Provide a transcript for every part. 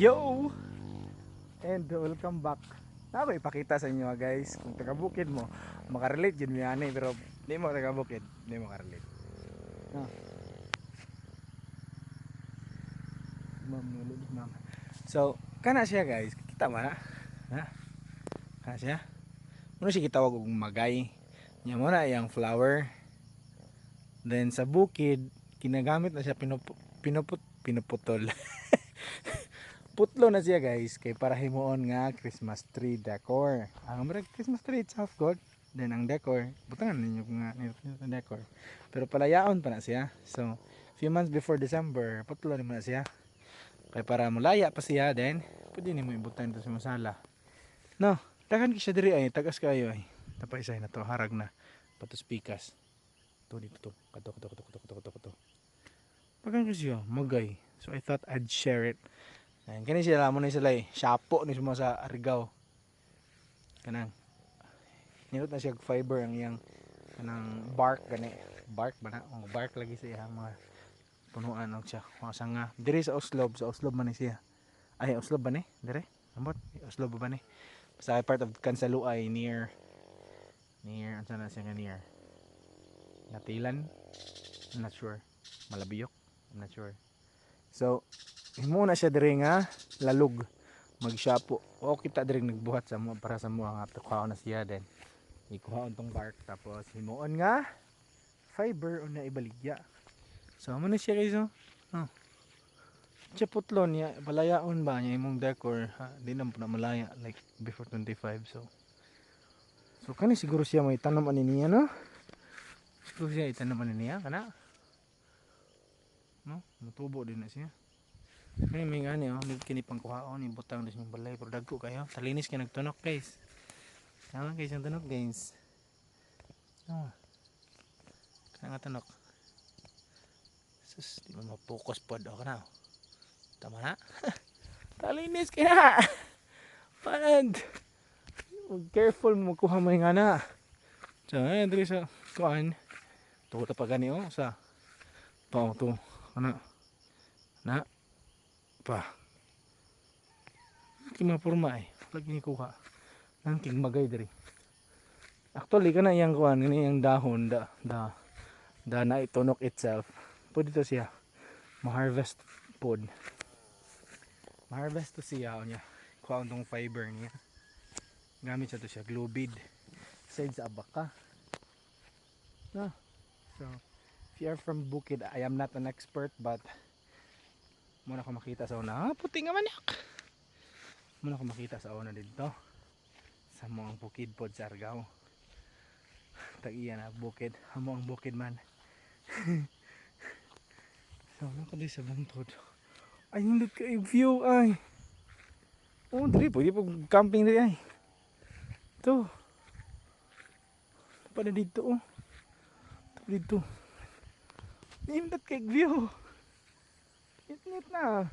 Yo! And welcome back. Ako ipakita sa inyo guys, kung taga-bukid mo, makarelate yun yan pero di mo taga-bukid, di mo makarelate. No. Ma'am. So, kana siya guys, kita mo na? Ha? Kana siya? Muna siya kitawag og magay. Nya mo na yung flower. Then sa bukid, kinagamit na siya pinuputol. Putlo na siya guys kay para himuon nga Christmas tree decor. Ang Christmas tree it's half good. Then ang decor, butangan ninyo nga ang decor. Pero palayaon pa na siya. So, few months before December, putlo na siya. Kay para mulaya pa siya then pwede nimo ibutan ito sa masala. No, tagan siya diri ay tagas kayo ay. Tapay say na to harag na patos pikas. To dito to. Kato. Pagan siya magay. So I thought I'd share it. Ayan, kani sila mo ni sila shapo ni mo sa Arigao. Kanang nilot na siya fiber ang iyang kanang bark gani. Bark ba na? Oh, bark lagi siya mga punuan og siya. Mga sanga. Diri sa Oslob man ni siya. Ay Oslob ba ni? Dire? Ambot, Oslob ba ni? Sa part of Kansaluay near ano na siya nga near? Natilan? I'm not sure. Malabiyok? I'm not sure. So, himo na siya diri nga lalug magshapo. O kita diri nagbuhat sa mo para sa mo nga tukaw na siya din. Ikuhaon tong bark tapos himuon nga fiber o na ibaligya. So amo na siya guys oh. Siya putlon niya palayaon ba niya imong decor ha? Di na malaya like before 25 so kani siguro siya may tanom ani niya no? Siguro siya itanam ani niya kana? No? Mutubo din na siya. Ay may gani oh, may kini pangkuhaon ibutang din yung balay pero dagko kayo. Talinis kay nagtunok guys. Tama guys yung tunok guys. Oh. Kaya nga tunok. Sus, di mo mapokus pod ako na. Tama na. Talinis kaya. Panad. Careful mo kuha mo nga na. So ayan dali sa kuan. Tuwa pa gani oh sa. To. Ano? Na. Pa. Kimapurma eh. Lagi ni kuha. Nangking magay diri. Actually kana yang kuan ini yang dahon da na itunok itself. Pwede to siya. Ma-harvest pod. Ma-harvest to siya niya. Kuha tong fiber niya. Gamit sa to siya glue bead. Side sa abaka. No. So if you are from Bukid, I am not an expert but muna ko makita sa una. Puti nga manyak. Muna ko makita sa una dito. Sa mga bukid pod sa Argao. Tag-iya na bukid. Amo ang bukid man. So, ako din sa bungtod. Ay, hindi ka i-view ay. Oh, dali pwede po camping dali ay. Ito. Pada dito oh. Dito. Hindi ka i-view. Init na.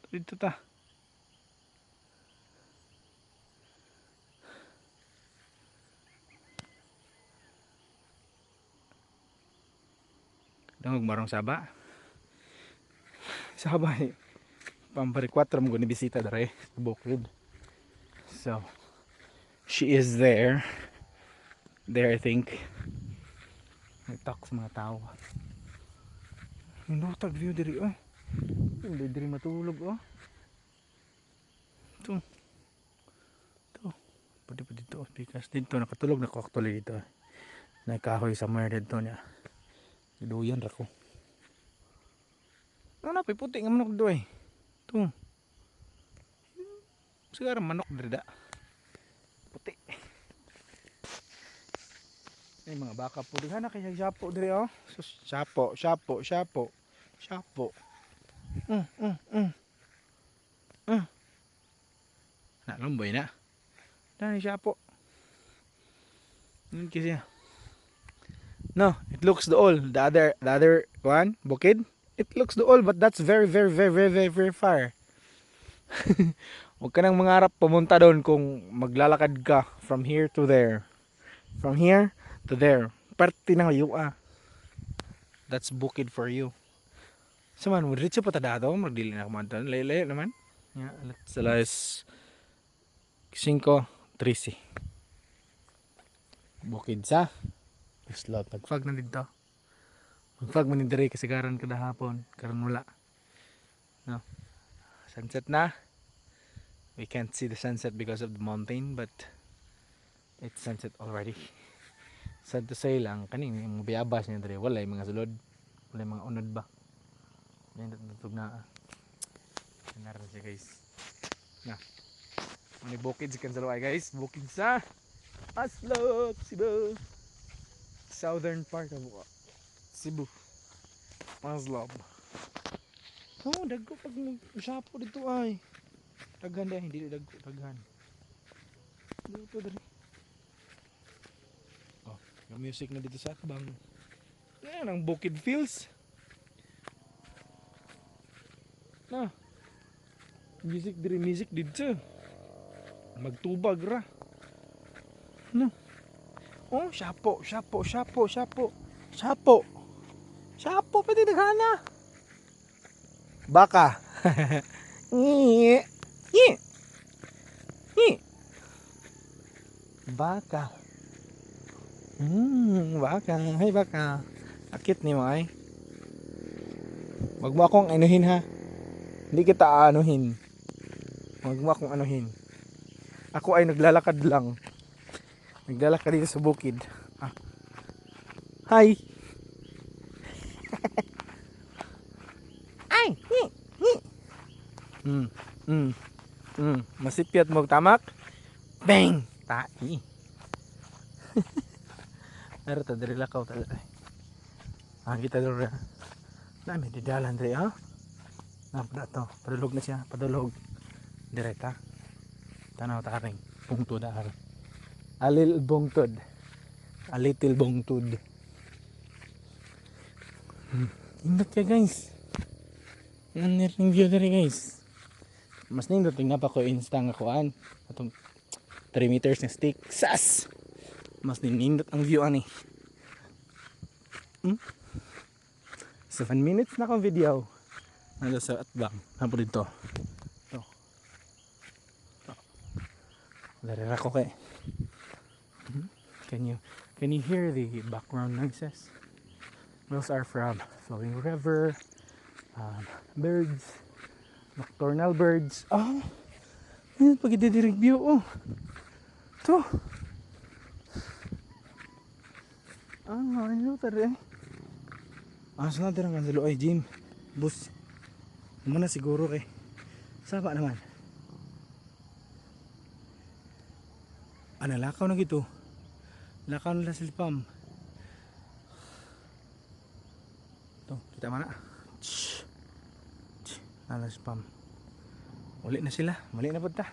Dito ta. Dangog marong Saba. Saba eh. Pampari 4 mo ni bisita dere Bukid. So she is there. There I think. May talk sa mga tao. Hindi tag view diri oh. Hindi diri matulog oh. Ito. Pwede pa dito because dito nakatulog na ko actually dito. Nagkahoy somewhere dito niya. Duyan ra ko. Ano puti nga manok do eh. Ito. Sigara manok diri da. Puti. Ay mga baka po digha na kay shapo diri oh. Sus shapo. Na lomboy na. Dahil shapo. Nun kasi. No, it looks the all. The other one, Bukid. It looks the all, but that's very far. Huwag ka nang mangarap pumunta doon kung maglalakad ka from here to there. From here to there. Parte ng Yua. That's Bukid for you. So man, mo diretso pa ta dato, magdili na kumantan. Layo-layo naman. Ya, let's alas 5:13. Bukid sa Slot. Nagfag na dito. Magfag man diri kasi karon kada hapon, karon wala. No. Sunset na. We can't see the sunset because of the mountain, but it's sunset already. Sad to say lang, kaning yung biyabas niya diri, wala yung mga sulod. Wala yung mga unod ba. Yan natutog na. Naran siya guys. Na. May bukid sa Kansaluay guys. Bukid sa Aslot, Cebu. Southern part of Cebu. Aslot. Oh, dagko pag magsapo dito ay. Daghan dahil hindi dagko, daghan. Dito dali. Oh, yung music na dito sa Akbang. Yan ang Bukid Fields. Na. Music dito. Magtubag ra. No. Oh, shapo. Shapo, pwede daghana. Baka. Ngi. Baka. Baka. Hay baka. Akit ni mo ay. Wag mo akong anuhin ha. Hindi kita aanuhin. Wag mo akong anuhin. Ako ay naglalakad lang. Naglalakad dito sa bukid. Ah. Hi. Ay. Masipyat mo tamak. Bang. Tai. Pero ta diri lakaw talaga. Kita diri. Dami di dalan diri ha. Napda to. Padulog na siya. Padulog. Direta. Tanaw ta ring. Pungtod ar. Alil bungtod. A little bungtod. Indot ka guys. Nanir ng view diri guys. Mas nindot nga pa ko insta nga kuan. Atong 3 meters na stick. Sas! Mas nindot ang view ani. 7 minutes na akong video. Nando sa Atbang. Napo dito. Ito. Larira ko kay. Can you hear the background noises? Those are from flowing river, birds, nocturnal birds. Oh, yan pag ididirig view. Oh, to. Ano tari? Asa na dirang kanilo ay Jim. Bus. Muna siguro kay. Saba naman. Lakaw na gito. Lakaw nila silpam. Ito, kita mana? Silpam. Muli na sila. Muli na po ta.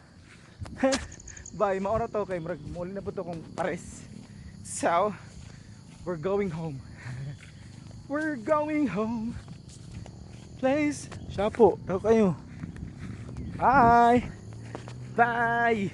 Bye, maura to kay muli na po to kung pares. So, we're going home. We're going home. Please, shapo. Daw kayo. Bye. Bye.